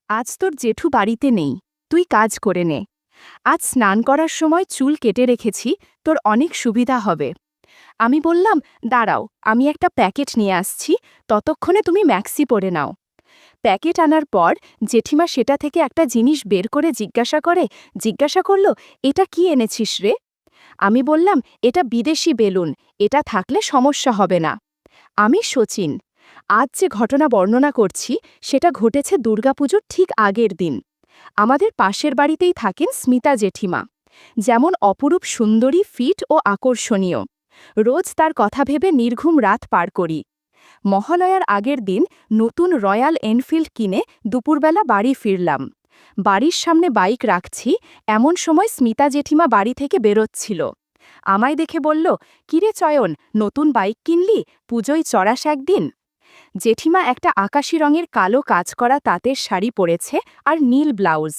আজ তোর জেঠু বাড়িতে নেই, তুই কাজ করে নে। আজ স্নান করার সময় চুল কেটে রেখেছি, তোর অনেক সুবিধা হবে। আমি বললাম, দাঁড়াও, আমি একটা প্যাকেট নিয়ে আসছি, ততক্ষণে তুমি ম্যাক্সি পরে নাও। প্যাকেট আনার পর জেঠিমা সেটা থেকে একটা জিনিস বের করে জিজ্ঞাসা করলো, এটা কি এনেছিস রে? আমি বললাম, এটা বিদেশি বেলুন, এটা থাকলে সমস্যা হবে না। আমি শচীন। আজ যে ঘটনা বর্ণনা করছি সেটা ঘটেছে দুর্গাপুজোর ঠিক আগের দিন। আমাদের পাশের বাড়িতেই থাকেন স্মিতা জেঠিমা। যেমন অপরূপ সুন্দরী, ফিট ও আকর্ষণীয়। রোজ তার কথা ভেবে নির্ঘুম রাত পার করি। মহালয়ার আগের দিন নতুন রয়্যাল এনফিল্ড কিনে দুপুরবেলা বাড়ি ফিরলাম। বাড়ির সামনে বাইক রাখছি, এমন সময় স্মিতা জেঠিমা বাড়ি থেকে বেরোচ্ছিল। আমায় দেখে বলল, কিরে চয়ন, নতুন বাইক কিনলি, পুজোয় চড়াস একদিন। জেঠিমা একটা আকাশি রঙের কালো কাজ করা তাঁতের শাড়ি পরেছে আর নীল ব্লাউজ।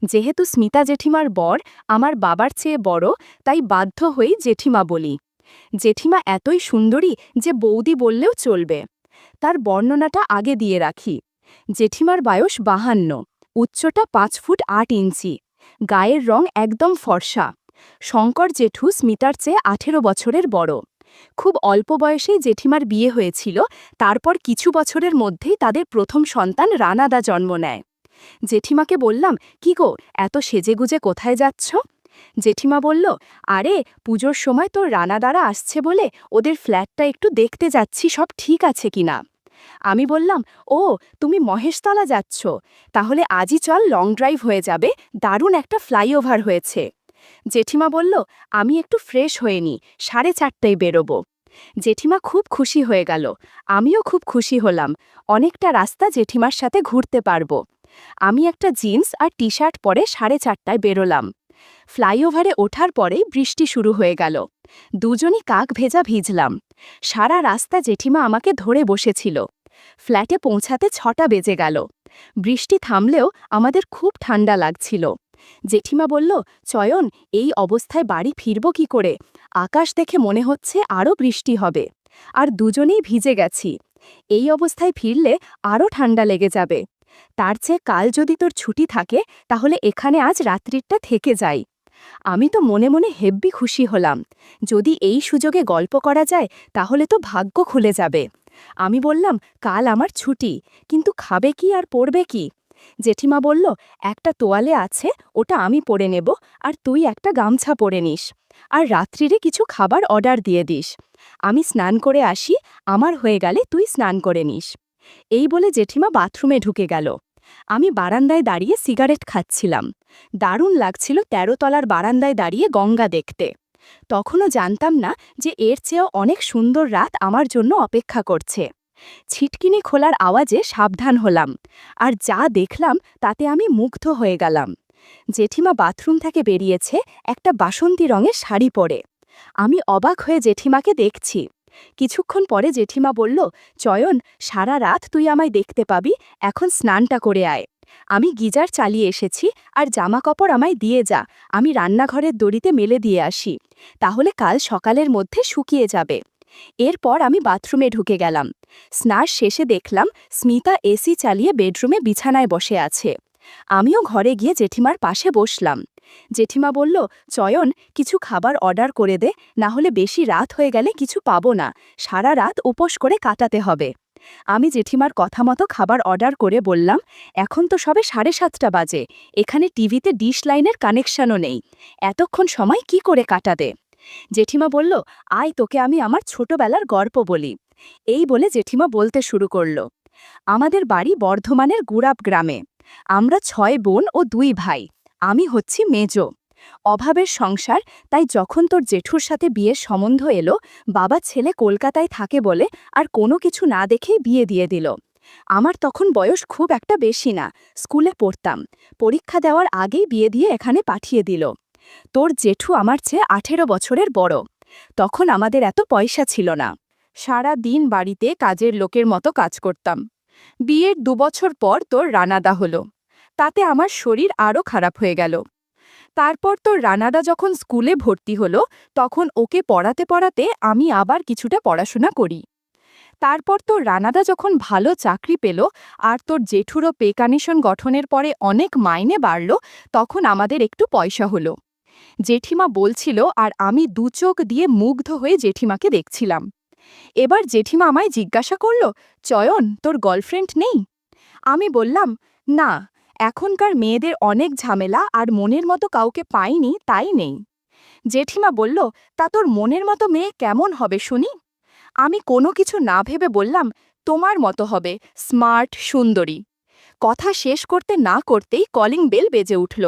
যেহেতু স্মিতা জেঠিমার বর আমার বাবার চেয়ে বড়, তাই বাধ্য হয়েই জেঠিমা বলি। জেঠিমা এতই সুন্দরী যে বৌদি বললেও চলবে। তার বর্ণনাটা আগে দিয়ে রাখি। জেঠিমার বয়স 52, উচ্চতা 5 ফুট 8 ইঞ্চি, গায়ের রং একদম ফর্সা। শঙ্কর জেঠু স্মিতার চেয়ে 18 বছরের বড়। খুব অল্প বয়সেই জেঠিমার বিয়ে হয়েছিল, তারপর কিছু বছরের মধ্যেই তাদের প্রথম সন্তান রানাদা জন্ম নেয়। জেঠিমাকে বললাম, কি গো, এত সেজেগুজে কোথায় যাচ্ছ? জেঠিমা বলল, আরে পুজোর সময় তোর রানাদারা আসছে বলে ওদের ফ্ল্যাটটা একটু দেখতে যাচ্ছি, সব ঠিক আছে কিনা। আমি বললাম, ও, তুমি মহেশতলা যাচ্ছ, তাহলে আজই চল, লং ড্রাইভ হয়ে যাবে, দারুণ একটা ফ্লাইওভার হয়েছে। জেঠিমা বলল, আমি একটু ফ্রেশ হয়ে নি, 4:30টায় বেরোবো। জেঠিমা খুব খুশি হয়ে গেল, আমিও খুব খুশি হলাম, অনেকটা রাস্তা জেঠিমার সাথে ঘুরতে পারবো। আমি একটা জিন্স আর টি শার্ট পরে 4:30টায় বেরোলাম। ফ্লাইওভারে ওঠার পরেই বৃষ্টি শুরু হয়ে গেল। দুজনই কাক ভেজা ভিজলাম। সারা রাস্তা জেঠিমা আমাকে ধরে বসেছিল। ফ্ল্যাটে পৌঁছাতে 6টা বেজে গেল। বৃষ্টি থামলেও আমাদের খুব ঠান্ডা লাগছিল। জেঠিমা বলল, চয়ন, এই অবস্থায় বাড়ি ফিরব কি করে? আকাশ দেখে মনে হচ্ছে আরও বৃষ্টি হবে। আর দুজনেই ভিজে গেছি। এই অবস্থায় ফিরলে আরও ঠান্ডা লেগে যাবে। তার চেয়ে কাল যদি তোর ছুটি থাকে, তাহলে এখানে আজ রাত্রিটা থেকে যাই। আমি তো মনে মনে হেব্বি খুশি হলাম। যদি এই সুযোগে গল্প করা যায়, তাহলে তো ভাগ্য খুলে যাবে। আমি বললাম, কাল আমার ছুটি, কিন্তু খাবে কি আর পরবে কি? জেঠিমা বলল, একটা তোয়ালে আছে, ওটা আমি পরে নেব, আর তুই একটা গামছা পরে নিস। আর রাত্রিরে কিছু খাবার অর্ডার দিয়ে দিস। আমি স্নান করে আসি, আমার হয়ে গেলে তুই স্নান করে নিস। এই বলে জেঠিমা বাথরুমে ঢুকে গেল। আমি বারান্দায় দাঁড়িয়ে সিগারেট খাচ্ছিলাম। দারুণ লাগছিল 13 তলার বারান্দায় দাঁড়িয়ে গঙ্গা দেখতে। তখনও জানতাম না যে এর চেয়েও অনেক সুন্দর রাত আমার জন্য অপেক্ষা করছে। ছিটকিনি খোলার আওয়াজে সাবধান হলাম, আর যা দেখলাম তাতে আমি মুগ্ধ হয়ে গেলাম। জেঠিমা বাথরুম থেকে বেরিয়েছে একটা বাসন্তী রঙের শাড়ি পরে। আমি অবাক হয়ে জেঠিমাকে দেখছি। কিছুক্ষণ পরে জেঠিমা বলল, চয়ন, সারা রাত তুই আমায় দেখতে পাবি, এখন স্নানটা করে আয়। আমি গিজার চালিয়ে এসেছি, আর জামা কাপড় আমায় দিয়ে যা, আমি রান্নাঘরের দড়িতে মেলে দিয়ে আসি, তাহলে কাল সকালের মধ্যে শুকিয়ে যাবে। এরপর আমি বাথরুমে ঢুকে গেলাম। স্নান শেষে দেখলাম স্মিতা এসি চালিয়ে বেডরুমে বিছানায় বসে আছে। আমিও ঘরে গিয়ে জেঠিমার পাশে বসলাম। জেঠিমা বলল, চয়ন, কিছু খাবার অর্ডার করে দে, না হলে বেশি রাত হয়ে গেলে কিছু পাবো না, সারা রাত উপোস করে কাটাতে হবে। আমি জেঠিমার কথা মতো খাবার অর্ডার করে বললাম, এখন তো সবে 7:30টা বাজে, এখানে টিভিতে ডিশ লাইনের কানেকশনও নেই, এতক্ষণ সময় কি করে কাটাবে? জেঠিমা বলল, আয়, তোকে আমি আমার ছোটবেলার গল্প বলি। এই বলে জেঠিমা বলতে শুরু করল। আমাদের বাড়ি বর্ধমানের গুড়াব গ্রামে। আমরা 6 বোন ও 2 ভাই। আমি হচ্ছি মেজো। অভাবের সংসার, তাই যখন তোর জেঠুর সাথে বিয়ের সম্বন্ধ এলো, বাবা ছেলে কলকাতায় থাকে বলে আর কোনো কিছু না দেখেই বিয়ে দিয়ে দিল। আমার তখন বয়স খুব একটা বেশি না, স্কুলে পড়তাম। পরীক্ষা দেওয়ার আগেই বিয়ে দিয়ে এখানে পাঠিয়ে দিল। তোর জেঠু আমার চেয়ে 18 বছরের বড়। তখন আমাদের এত পয়সা ছিল না। সারা দিন বাড়িতে কাজের লোকের মতো কাজ করতাম। বিয়ের 2 বছর পর তোর রানাদা হলো। তাতে আমার শরীর আরও খারাপ হয়ে গেল। তারপর তোর রানাদা যখন স্কুলে ভর্তি হলো, তখন ওকে পড়াতে পড়াতে আমি আবার কিছুটা পড়াশোনা করি। তারপর তোর রানাদা যখন ভালো চাকরি পেল আর তোর জেঠুরও পে কমিশন গঠনের পরে অনেক মাইনে বাড়ল, তখন আমাদের একটু পয়সা হলো। জেঠিমা বলছিল আর আমি দু চোখ দিয়ে মুগ্ধ হয়ে জেঠিমাকে দেখছিলাম। এবার জেঠিমা আমায় জিজ্ঞাসা করল, চয়ন, তোর গার্লফ্রেন্ড নেই? আমি বললাম, না, এখনকার মেয়েদের অনেক ঝামেলা আর মনের মতো কাউকে পাইনি, তাই নেই। জেঠিমা বলল, তা তোর মনের মতো মেয়ে কেমন হবে শুনি? আমি কোনো কিছু না ভেবে বললাম, তোমার মতো হবে, স্মার্ট, সুন্দরী। কথা শেষ করতে না করতেই কলিং বেল বেজে উঠল।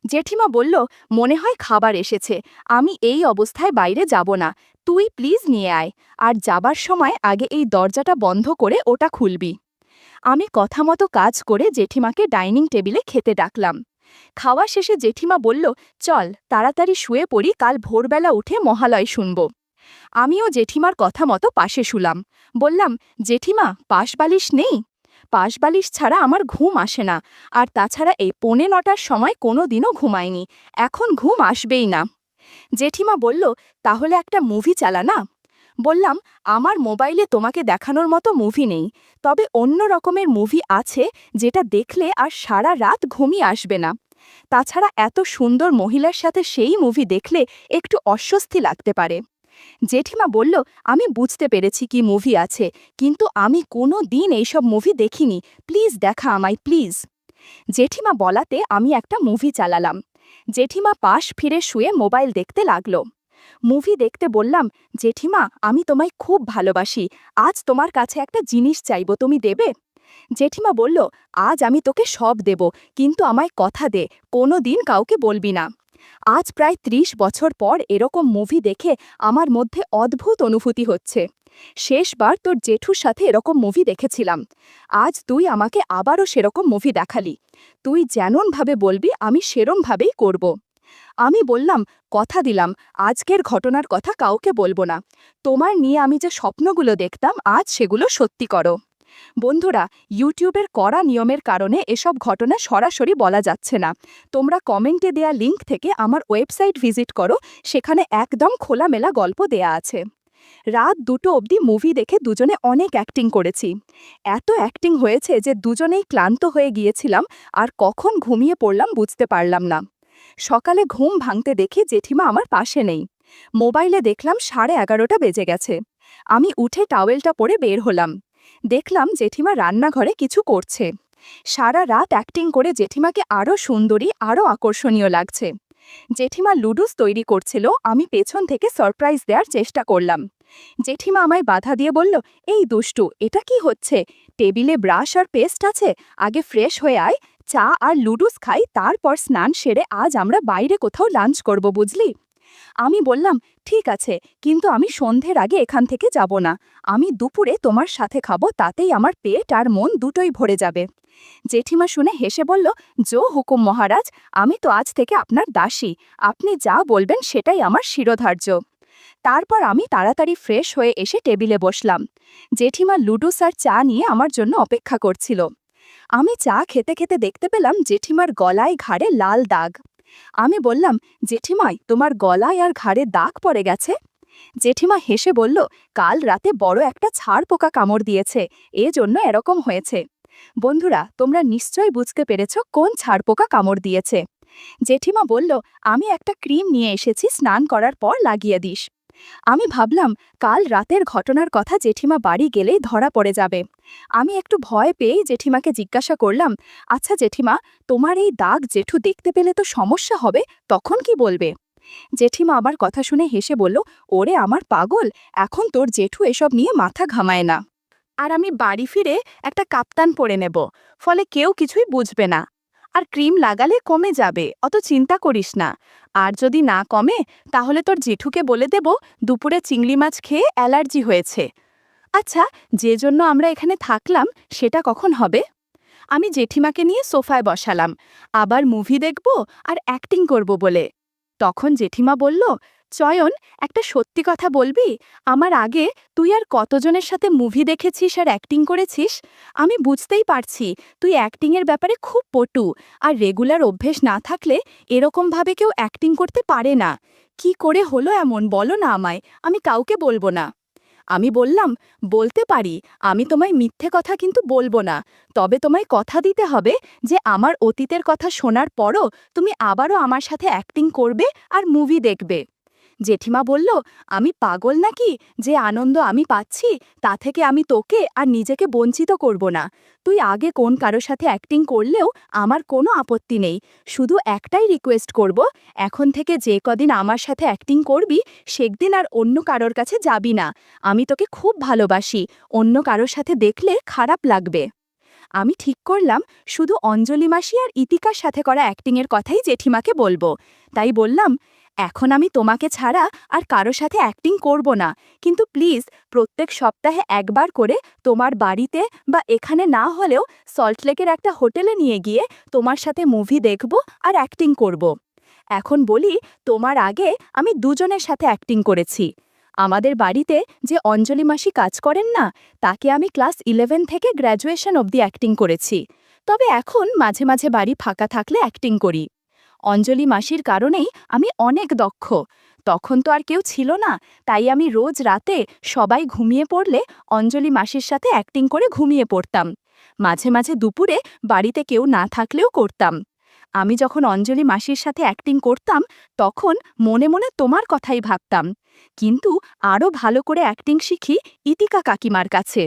জেঠিমা বলল, মনে হয় খাবার এসেছে, আমি এই অবস্থায় বাইরে যাব না, তুই প্লিজ নিয়ে আয়, আর যাবার সময় আগে এই দরজাটা বন্ধ করে ওটা খুলবি। আমি কথা মতো কাজ করে জেঠিমাকে ডাইনিং টেবিলে খেতে ডাকলাম। খাওয়া শেষে জেঠিমা বলল, চল তাড়াতাড়ি শুয়ে পড়ি, কাল ভোরবেলা উঠে মহালয় শুনব। আমিও জেঠিমার কথা মতো পাশে শুলাম। বললাম, জেঠিমা, পাশবালিশ নেই? পাশবালিশ ছাড়া আমার ঘুম আসে না, আর তাছাড়া এই 9:45টার সময় কোনো দিনও ঘুমায়নি, এখন ঘুম আসবেই না। জেঠিমা বলল, তাহলে একটা মুভি চালা না। বললাম, আমার মোবাইলে তোমাকে দেখানোর মতো মুভি নেই, তবে অন্য রকমের মুভি আছে যেটা দেখলে আর সারা রাত ঘুমিয়ে আসবে না। তাছাড়া এত সুন্দর মহিলার সাথে সেই মুভি দেখলে একটু অস্বস্তি লাগতে পারে। জেঠিমা বলল, আমি বুঝতে পেরেছি কি মুভি আছে, কিন্তু আমি কোনো দিন এইসব মুভি দেখিনি, প্লিজ দেখা আমায়, প্লিজ। জেঠিমা বলাতে আমি একটা মুভি চালালাম। জেঠিমা পাশ ফিরে শুয়ে মোবাইল দেখতে লাগল। মুভি দেখতে বললাম, জেঠিমা, আমি তোমায় খুব ভালোবাসি, আজ তোমার কাছে একটা জিনিস চাইব, তুমি দেবে? জেঠিমা বলল, আজ আমি তোকে সব দেব, কিন্তু আমায় কথা দে, কোনো দিন কাউকে বলবি না। আজ প্রায় 30 বছর পর এরকম মুভি দেখে আমার মধ্যে অদ্ভুত অনুভূতি হচ্ছে। শেষবার তোর জেঠুর সাথে এরকম মুভি দেখেছিলাম, আজ তুই আমাকে আবারও সেরকম মুভি দেখালি। তুই যেমনভাবে বলবি আমি সেরমভাবেই করব। আমি বললাম, কথা দিলাম, আজকের ঘটনার কথা কাউকে বলবো না। তোমার নিয়ে আমি যে স্বপ্নগুলো দেখতাম আজ সেগুলো সত্যি করো। বন্ধুরা, ইউটিউবের কড়া নিয়মের কারণে এসব ঘটনা সরাসরি বলা যাচ্ছে না। তোমরা কমেন্টে দেয়া লিঙ্ক থেকে আমার ওয়েবসাইট ভিজিট করো, সেখানে একদম খোলামেলা গল্প দেয়া আছে। রাত 2টো অবধি মুভি দেখে দুজনে অনেক অ্যাক্টিং করেছি। এত অ্যাক্টিং হয়েছে যে দুজনেই ক্লান্ত হয়ে গিয়েছিলাম, আর কখন ঘুমিয়ে পড়লাম বুঝতে পারলাম না। সকালে ঘুম ভাঙতে দেখি জেঠিমা আমার পাশে নেই। মোবাইলে দেখলাম 11:30 বেজে গেছে। আমি উঠে টাওয়েলটা পরে বের হলাম। দেখলাম জেঠিমা রান্নাঘরে কিছু করছে। সারা রাত অ্যাক্টিং করে জেঠিমাকে আরও সুন্দরী, আরও আকর্ষণীয় লাগছে। জেঠিমা লুডুস তৈরি করছিল, আমি পেছন থেকে সারপ্রাইজ দেওয়ার চেষ্টা করলাম। জেঠিমা আমায় বাধা দিয়ে বলল, এই দুষ্টু, এটা কি হচ্ছে? টেবিলে ব্রাশ আর পেস্ট আছে, আগে ফ্রেশ হয়ে আয়, চা আর লুডুস খাই, তারপর স্নান সেরে আজ আমরা বাইরে কোথাও লাঞ্চ করব, বুঝলি? আমি বললাম, ঠিক আছে, কিন্তু আমি সন্ধ্যের আগে এখান থেকে যাব না, আমি দুপুরে তোমার সাথে খাবো, তাতেই আমার পেট আর মন দুটোই ভরে যাবে। জেঠিমা শুনে হেসে বলল, জো হুকুম মহারাজ, আমি তো আজ থেকে আপনার দাসী, আপনি যা বলবেন সেটাই আমার শিরোধার্য। তারপর আমি তাড়াতাড়ি ফ্রেশ হয়ে এসে টেবিলে বসলাম। জেঠিমা লুডুস আর চা নিয়ে আমার জন্য অপেক্ষা করছিল। আমি চা খেতে খেতে দেখতে পেলাম জেঠিমার গলায় ঘাড়ে লাল দাগ। আমি বললাম, জেঠিমাই, তোমার গলায় আর ঘাড়ে দাগ পড়ে গেছে? জেঠিমা হেসে বলল, কাল রাতে বড় একটা ছাড় পোকা কামড় দিয়েছে, এজন্য এরকম হয়েছে। বন্ধুরা, তোমরা নিশ্চয়ই বুঝতে পেরেছ কোন ছাড় পোকা কামড় দিয়েছে। জেঠিমা বলল, আমি একটা ক্রিম নিয়ে এসেছি, স্নান করার পর লাগিয়ে দিস। আমি ভাবলাম কাল রাতের ঘটনার কথা জেঠিমা বাড়ি গেলেই ধরা পড়ে যাবে। আমি একটু ভয় পেয়েই জেঠিমাকে জিজ্ঞাসা করলাম, আচ্ছা জেঠিমা, তোমার এই দাগ জেঠু দেখতে পেলে তো সমস্যা হবে, তখন কি বলবে? জেঠিমা আমার কথা শুনে হেসে বলল, ওরে আমার পাগল, এখন তোর জেঠু এসব নিয়ে মাথা ঘামায় না। আর আমি বাড়ি ফিরে একটা কাপ্তান পরে নেব, ফলে কেউ কিছুই বুঝবে না। আর ক্রিম লাগালে কমে যাবে, অত চিন্তা করিস না। আর যদি না কমে, তাহলে তোর জেঠুকে বলে দেব দুপুরে চিংড়ি মাছ খেয়ে অ্যালার্জি হয়েছে। আচ্ছা, যে জন্য আমরা এখানে থাকলাম সেটা কখন হবে? আমি জেঠিমাকে নিয়ে সোফায় বসালাম, আবার মুভি দেখব আর অ্যাক্টিং করব বলে। তখন জেঠিমা বলল, চয়ন, একটা সত্যি কথা বলবি, আমার আগে তুই আর কতজনের সাথে মুভি দেখেছিস আর অ্যাক্টিং করেছিস? আমি বুঝতেই পারছি তুই অ্যাক্টিংয়ের ব্যাপারে খুব পটু, আর রেগুলার অভ্যেস না থাকলে এরকমভাবে কেউ অ্যাক্টিং করতে পারে না। কি করে হলো এমন, বলো না আমায়, আমি কাউকে বলবো না। আমি বললাম, বলতে পারি, আমি তোমায় মিথ্যে কথা কিন্তু বলবো না। তবে তোমায় কথা দিতে হবে যে আমার অতীতের কথা শোনার পরও তুমি আবারও আমার সাথে অ্যাক্টিং করবে আর মুভি দেখবে। জেঠিমা বলল, আমি পাগল নাকি যে আনন্দ আমি পাচ্ছি তা থেকে আমি তোকে আর নিজেকে বঞ্চিত করব না। তুই আগে কোন কারো সাথে অ্যাক্টিং করলেও আমার কোনো আপত্তি নেই। শুধু একটাই রিকোয়েস্ট করব, এখন থেকে যে কদিন আমার সাথে অ্যাক্টিং করবি সেদিন আর অন্য কারোর কাছে যাবি না। আমি তোকে খুব ভালোবাসি, অন্য কারোর সাথে দেখলে খারাপ লাগবে। আমি ঠিক করলাম শুধু অঞ্জলি মাসি আর ইতিকার সাথে করা অ্যাক্টিংয়ের কথাই জেঠিমাকে বলবো। তাই বললাম, এখন আমি তোমাকে ছাড়া আর কারো সাথে অ্যাক্টিং করব না, কিন্তু প্লিজ প্রত্যেক সপ্তাহে একবার করে তোমার বাড়িতে বা এখানে না হলেও সল্টলেকের একটা হোটেলে নিয়ে গিয়ে তোমার সাথে মুভি দেখব আর অ্যাক্টিং করব। এখন বলি, তোমার আগে আমি দুজনের সাথে অ্যাক্টিং করেছি। আমাদের বাড়িতে যে অঞ্জলি মাসি কাজ করেন না, তাকে আমি ক্লাস 11 থেকে গ্র্যাজুয়েশন অবধি অ্যাক্টিং করেছি। তবে এখন মাঝে মাঝে বাড়ি ফাঁকা থাকলে অ্যাক্টিং করি। অঞ্জলি মাসির কারণেই আমি অনেক দক্ষ। তখন তো আর কেউ ছিল না, তাই আমি রোজ রাতে সবাই ঘুমিয়ে পড়লে অঞ্জলি মাসির সাথে অ্যাক্টিং করে ঘুমিয়ে পড়তাম। মাঝে মাঝে দুপুরে বাড়িতে কেউ না থাকলেও করতাম। আমি যখন অঞ্জলি মাসির সাথে অ্যাক্টিং করতাম তখন মনে মনে তোমার কথাই ভাবতাম, কিন্তু আরও ভালো করে অ্যাক্টিং শিখি ইতিকা কাকিমার কাছে।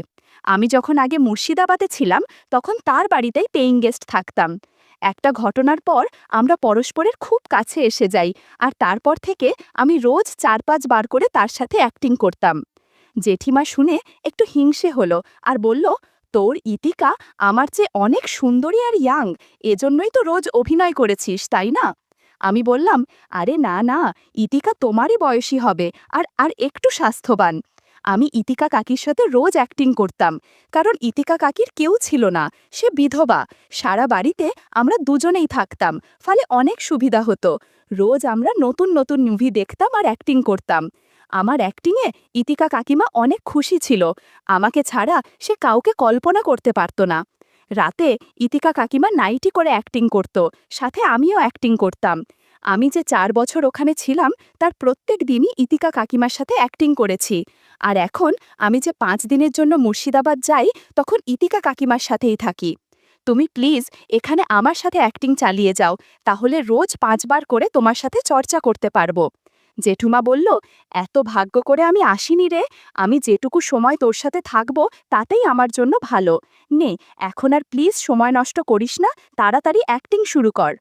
আমি যখন আগে মুর্শিদাবাদে ছিলাম তখন তার বাড়িতেই পেইং গেস্ট থাকতাম। একটা ঘটনার পর আমরা পরস্পরের খুব কাছে এসে যাই, আর তারপর থেকে আমি রোজ 4-5 বার করে তার সাথে অ্যাক্টিং করতাম। জেঠিমা শুনে একটু হিংসে হলো আর বলল, তোর ইতিকা আমার চেয়ে অনেক সুন্দরী আর ইয়াং, এজন্যই তো রোজ অভিনয় করেছিস, তাই না? আমি বললাম, আরে না না, ইতিকা তোমারই বয়সী হবে আর আর একটু স্বাস্থ্যবান। আমি ইতিকা কাকির সাথে রোজ অ্যাক্টিং করতাম, কারণ ইতিকা কাকির কেউ ছিল না, সে বিধবা। সারা বাড়িতে আমরা দুজনেই থাকতাম, ফলে অনেক সুবিধা হতো। রোজ আমরা নতুন নতুন মুভি দেখতাম আর অ্যাক্টিং করতাম। আমার অ্যাক্টিংয়ে ইতিকা কাকিমা অনেক খুশি ছিল। আমাকে ছাড়া সে কাউকে কল্পনা করতে পারত না। রাতে ইতিকা কাকিমা নাইটি করে অ্যাক্টিং করত, সাথে আমিও অ্যাক্টিং করতাম। আমি যে 4 বছর ওখানে ছিলাম তার প্রত্যেক দিনই ইতিকা কাকিমার সাথে অ্যাক্টিং করেছি। আর এখন আমি যে 5 দিনের জন্য মুর্শিদাবাদ যাই তখন ইতিকা কাকিমার সাথেই থাকি। তুমি প্লিজ এখানে আমার সাথে অ্যাক্টিং চালিয়ে যাও, তাহলে রোজ 5 বার করে তোমার সাথে চর্চা করতে পারবো। জেঠুমা বলল, এত ভাগ্য করে আমি আসিনি রে, আমি যেটুকু সময় তোর সাথে থাকবো তাতেই আমার জন্য ভালো। নে, এখন আর প্লিজ সময় নষ্ট করিস না, তাড়াতাড়ি অ্যাক্টিং শুরু কর।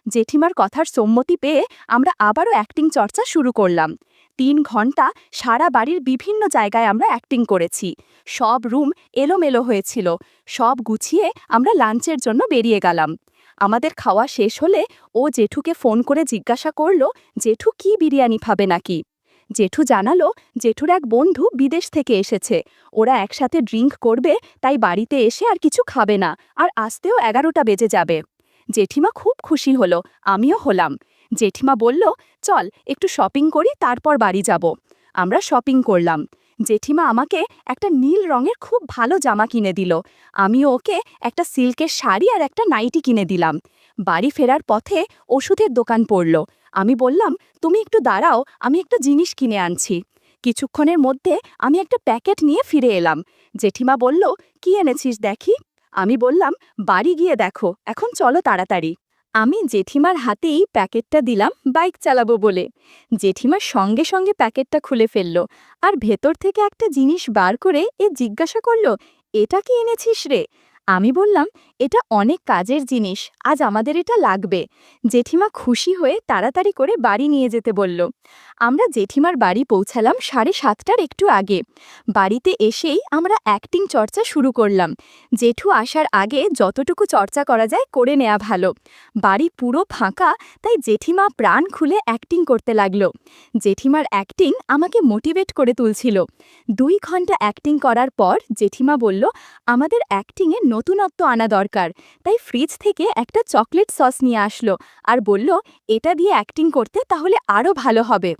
জেঠিমার কথার সম্মতি পেয়ে আমরা আবারও অ্যাক্টিং চর্চা শুরু করলাম। 3 ঘন্টা সারা বাড়ির বিভিন্ন জায়গায় আমরা অ্যাক্টিং করেছি। সব রুম এলোমেলো হয়েছিল। সব গুছিয়ে আমরা লাঞ্চের জন্য বেরিয়ে গেলাম। আমাদের খাওয়া শেষ হলে ও জেঠুকে ফোন করে জিজ্ঞাসা করল, জেঠু কি বিরিয়ানি খাবে নাকি। জেঠু জানালো, জেঠুর এক বন্ধু বিদেশ থেকে এসেছে, ওরা একসাথে ড্রিঙ্ক করবে, তাই বাড়িতে এসে আর কিছু খাবে না, আর আসতেও 11টা বেজে যাবে। জেঠিমা খুব খুশি হলো, আমিও হলাম। জেঠিমা বলল, চল একটু শপিং করি, তারপর বাড়ি যাব। আমরা শপিং করলাম। জেঠিমা আমাকে একটা নীল রঙের খুব ভালো জামা কিনে দিল। আমিও ওকে একটা সিল্কের শাড়ি আর একটা নাইটি কিনে দিলাম। বাড়ি ফেরার পথে ওষুধের দোকান পড়ল। আমি বললাম, তুমি একটু দাঁড়াও, আমি একটা জিনিস কিনে আনছি। কিছুক্ষণের মধ্যে আমি একটা প্যাকেট নিয়ে ফিরে এলাম। জেঠিমা বলল, কি এনেছিস দেখি। আমি বললাম, বাড়ি গিয়ে দেখো, এখন চলো তাড়াতাড়ি। আমি জেঠিমার হাতেই প্যাকেটটা দিলাম বাইক চালাবো বলে। জেঠিমার সঙ্গে সঙ্গে প্যাকেটটা খুলে ফেলল আর ভেতর থেকে একটা জিনিস বার করে জিজ্ঞাসা করল, এটা কি এনেছিস রে? আমি বললাম, এটা অনেক কাজের জিনিস, আজ আমাদের এটা লাগবে। জেঠিমা খুশি হয়ে তাড়াতাড়ি করে বাড়ি নিয়ে যেতে বলল। আমরা জেঠিমার বাড়ি পৌঁছালাম 7:30টার একটু আগে। বাড়িতে এসেই আমরা অ্যাক্টিং চর্চা শুরু করলাম। জেঠু আসার আগে যতটুকু চর্চা করা যায় করে নেওয়া ভালো। বাড়ি পুরো ফাঁকা, তাই জেঠিমা প্রাণ খুলে অ্যাক্টিং করতে লাগলো। জেঠিমার অ্যাক্টিং আমাকে মোটিভেট করে তুলছিল। 2 ঘন্টা অ্যাক্টিং করার পর জেঠিমা বলল, আমাদের অ্যাক্টিংয়ে নতুনত্ব আনা দরকার। দরকার, তাই ফ্রিজ থেকে একটা চকলেট সস নিয়ে আসলো আর বলল এটা দিয়ে অ্যাক্টিং করতে তাহলে আরও ভালো হবে।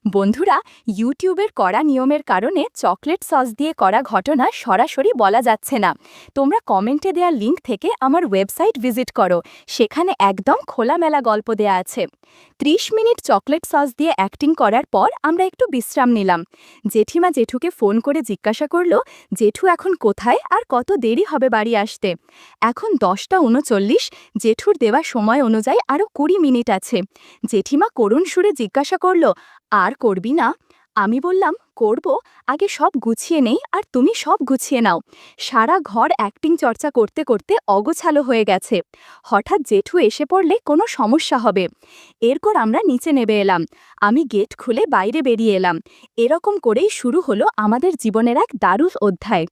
বন্ধুরা, ইউটিউবের কড়া নিয়মের কারণে চকলেট সস দিয়ে করা ঘটনা সরাসরি বলা যাচ্ছে না। তোমরা কমেন্টে দেওয়া লিঙ্ক থেকে আমার ওয়েবসাইট ভিজিট করো, সেখানে একদম খোলামেলা গল্প দেয়া আছে। 30 মিনিট চকলেট সস দিয়ে অ্যাক্টিং করার পর আমরা একটু বিশ্রাম নিলাম। জেঠিমা জেঠুকে ফোন করে জিজ্ঞাসা করলো জেঠু এখন কোথায় আর কত দেরি হবে বাড়ি আসতে। এখন 10:39, জেঠুর দেওয়া সময় অনুযায়ী আরও 20 মিনিট আছে। জেঠিমা করুণ সুরে জিজ্ঞাসা করলো আর করবি না? আমি বললাম করব, আগে সব গুছিয়ে নেই আর তুমি সব গুছিয়ে নাও। সারা ঘর অ্যাক্টিং চর্চা করতে করতে অগোছালো হয়ে গেছে। হঠাৎ জেঠু এসে পড়লে কোনো সমস্যা হবে। এরপর আমরা নিচে নেমে এলাম। আমি গেট খুলে বাইরে বেরিয়ে এলাম। এরকম করেই শুরু হলো আমাদের জীবনের এক দারুণ অধ্যায়।